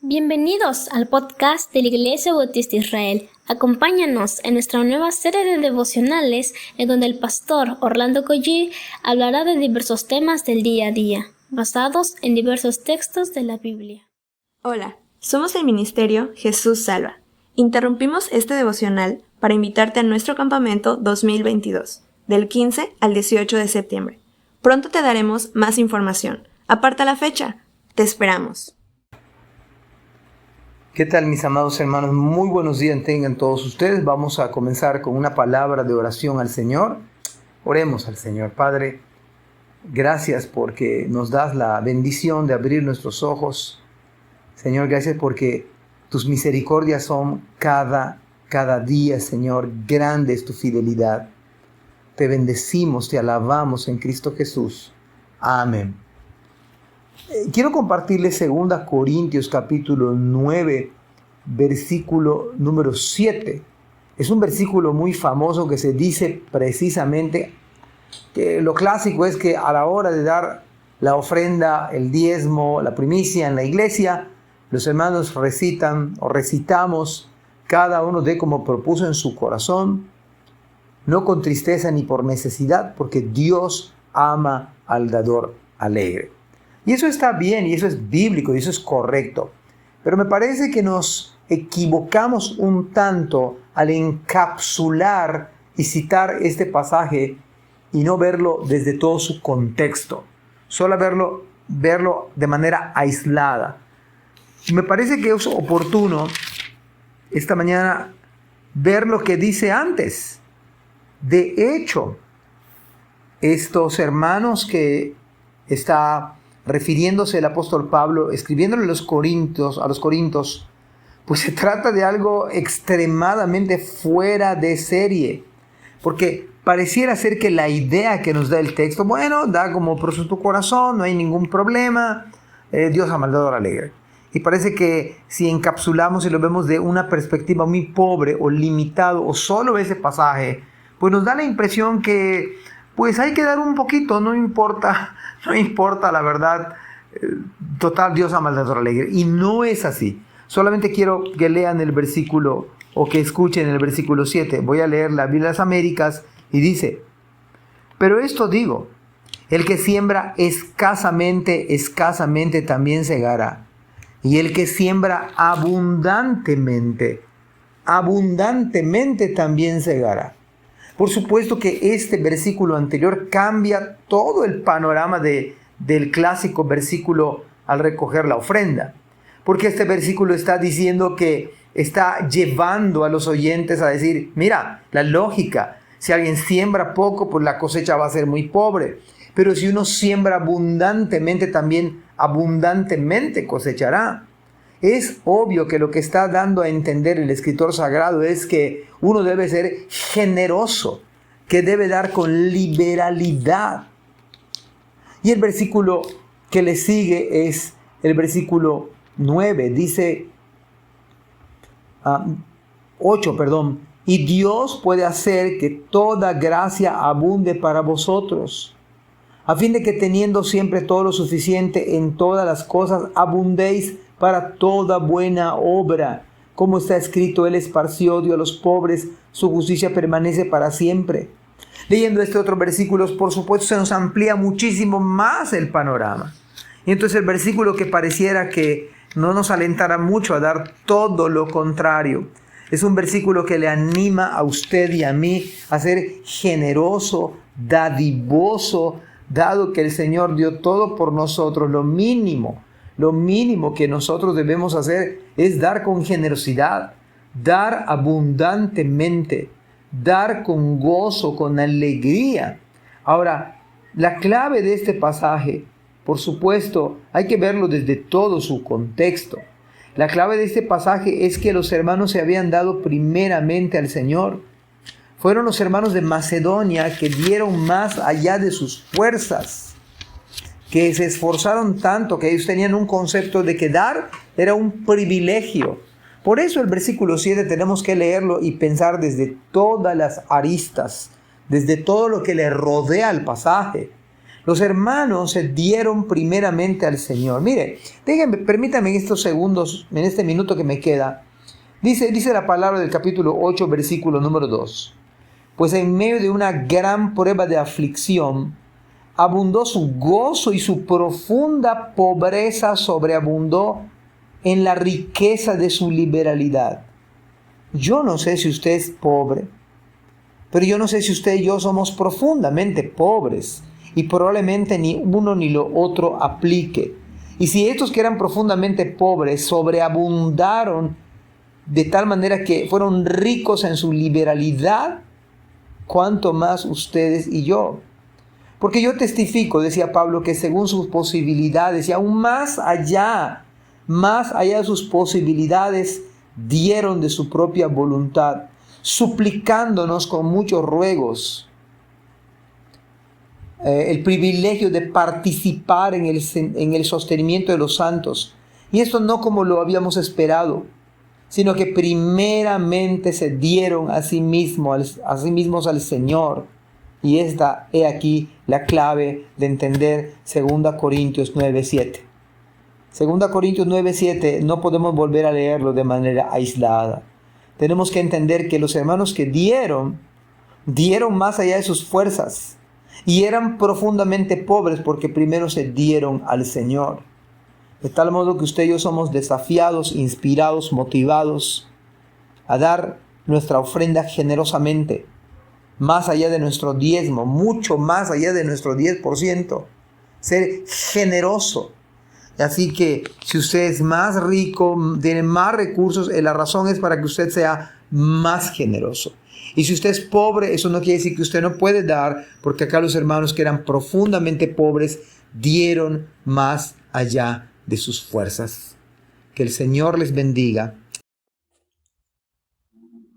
Bienvenidos al podcast de la Iglesia Bautista Israel. Acompáñanos en nuestra nueva serie de devocionales en donde el pastor Orlando Collie hablará de diversos temas del día a día, basados en diversos textos de la Biblia. Hola, somos el Ministerio Jesús Salva. Interrumpimos este devocional para invitarte a nuestro campamento 2022, del 15 al 18 de septiembre. Pronto te daremos más información. Aparta la fecha. Te esperamos. ¿Qué tal, mis amados hermanos? Muy buenos días tengan todos ustedes. Vamos a comenzar con una palabra de oración al Señor. Oremos al Señor. Padre, gracias porque nos das la bendición de abrir nuestros ojos. Señor, gracias porque tus misericordias son cada día, Señor. Grande es tu fidelidad. Te bendecimos, te alabamos en Cristo Jesús. Amén. Quiero compartirles 2 Corintios capítulo 9, versículo número 7. Es un versículo muy famoso que se dice precisamente que lo clásico es que a la hora de dar la ofrenda, el diezmo, la primicia en la iglesia, los hermanos recitan o recitamos cada uno de como propuso en su corazón, no con tristeza ni por necesidad, porque Dios ama al dador alegre. Y eso está bien, y eso es bíblico, y eso es correcto. Pero me parece que nos equivocamos un tanto al encapsular y citar este pasaje y no verlo desde todo su contexto. Solo verlo de manera aislada. Me parece que es oportuno esta mañana ver lo que dice antes. De hecho, estos hermanos que está refiriéndose el apóstol Pablo, escribiéndole a los Corintios, pues se trata de algo extremadamente fuera de serie. Porque pareciera ser que la idea que nos da el texto, bueno, da como por tu corazón, no hay ningún problema, Dios ama al dador alegre. Y parece que si encapsulamos y lo vemos de una perspectiva muy pobre o limitado o solo ese pasaje, pues nos da la impresión que pues hay que dar un poquito, no importa la verdad, total, Dios ama al dador alegre. Y no es así. Solamente quiero que lean el versículo o que escuchen el versículo 7. Voy a leer la Biblia de las Américas y dice: pero esto digo, el que siembra escasamente también segará. Y el que siembra abundantemente también segará. Por supuesto que este versículo anterior cambia todo el panorama del clásico versículo al recoger la ofrenda. Porque este versículo está diciendo que está llevando a los oyentes a decir, mira, la lógica, si alguien siembra poco, pues la cosecha va a ser muy pobre. Pero si uno siembra abundantemente, también abundantemente cosechará. Es obvio que lo que está dando a entender el escritor sagrado es que uno debe ser generoso, que debe dar con liberalidad. Y el versículo que le sigue es el versículo 9, dice 8, y Dios puede hacer que toda gracia abunde para vosotros, a fin de que teniendo siempre todo lo suficiente en todas las cosas, abundéis para toda buena obra. Como está escrito, Él esparció, dio a los pobres, su justicia permanece para siempre. Leyendo este otro versículo, por supuesto, se nos amplía muchísimo más el panorama. Y entonces el versículo que pareciera que no nos alentara mucho a dar todo lo contrario, es un versículo que le anima a usted y a mí a ser generoso, dadivoso, dado que el Señor dio todo por nosotros. Lo mínimo que nosotros debemos hacer es dar con generosidad, dar abundantemente, dar con gozo, con alegría. Ahora, la clave de este pasaje, por supuesto, hay que verlo desde todo su contexto. La clave de este pasaje es que los hermanos se habían dado primeramente al Señor. Fueron los hermanos de Macedonia que dieron más allá de sus fuerzas, que se esforzaron tanto, que ellos tenían un concepto de que dar era un privilegio. Por eso el versículo 7 tenemos que leerlo y pensar desde todas las aristas, desde todo lo que le rodea al pasaje. Los hermanos se dieron primeramente al Señor. Mire, permítanme en estos segundos, en este minuto que me queda. Dice la palabra del capítulo 8, versículo número 2. Pues en medio de una gran prueba de aflicción, abundó su gozo y su profunda pobreza sobreabundó en la riqueza de su liberalidad. Yo no sé si usted es pobre, pero yo no sé si usted y yo somos profundamente pobres y probablemente ni uno ni lo otro aplique. Y si estos que eran profundamente pobres sobreabundaron de tal manera que fueron ricos en su liberalidad, ¿cuánto más ustedes y yo? Porque yo testifico, decía Pablo, que según sus posibilidades y aún más allá de sus posibilidades, dieron de su propia voluntad, suplicándonos con muchos ruegos el privilegio de participar en el sostenimiento de los santos. Y esto no como lo habíamos esperado, sino que primeramente se dieron a sí mismos al Señor. Y esta he aquí la clave de entender 2 Corintios 9:7. 2 Corintios 9:7 no podemos volver a leerlo de manera aislada. Tenemos que entender que los hermanos que dieron más allá de sus fuerzas y eran profundamente pobres porque primero se dieron al Señor. De tal modo que usted y yo somos desafiados, inspirados, motivados a dar nuestra ofrenda generosamente, más allá de nuestro diezmo, mucho más allá de nuestro 10%. Ser generoso. Así que si usted es más rico, tiene más recursos, la razón es para que usted sea más generoso. Y si usted es pobre, eso no quiere decir que usted no puede dar, porque acá los hermanos que eran profundamente pobres dieron más allá de sus fuerzas. Que el Señor les bendiga.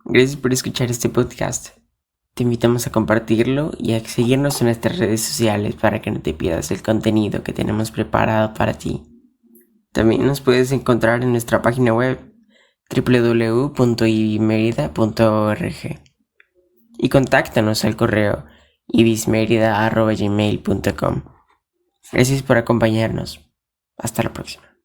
Gracias por escuchar este podcast. Te invitamos a compartirlo y a seguirnos en nuestras redes sociales para que no te pierdas el contenido que tenemos preparado para ti. También nos puedes encontrar en nuestra página web www.ibismerida.org y contáctanos al correo ibismerida@gmail.com. Gracias por acompañarnos. Hasta la próxima.